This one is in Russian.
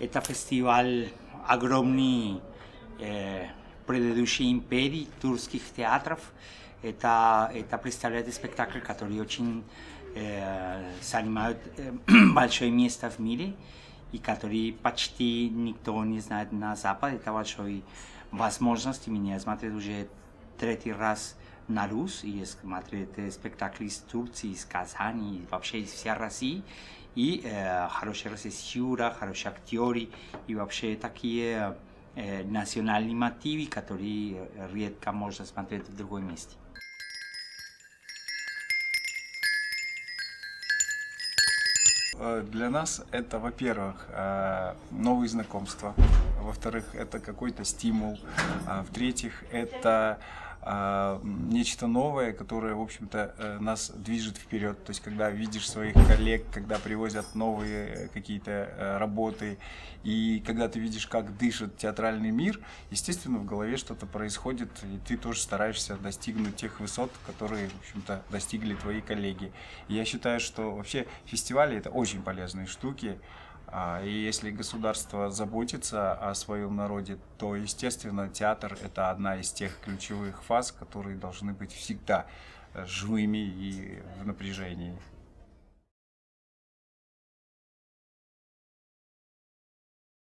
Это фестиваль огромный предыдущей империи тюркских театров. Это представляет спектакль, который очень занимает большое место в мире и который почти никто не знает на Западе. Это большая возможность. Меня смотреть уже третий раз на Русь и смотреть спектакли из Турции, из Казани, вообще из всей России. И хорошие режиссеры, хорошие актеры и вообще такие национальные мотивы, которые редко можно смотреть в другом месте. Для нас это, во-первых, новые знакомства, во-вторых, это какой-то стимул, в-третьих, это нечто новое, которое, в общем-то, нас движет вперед. То есть, когда видишь своих коллег, когда привозят новые какие-то работы, и когда ты видишь, как дышит театральный мир, естественно, в голове что-то происходит, и ты тоже стараешься достигнуть тех высот, которые, в общем-то, достигли твои коллеги. И я считаю, что вообще фестивали — это очень полезные штуки. И если государство заботится о своем народе, то, естественно, театр — это одна из тех ключевых фаз, которые должны быть всегда живыми и в напряжении.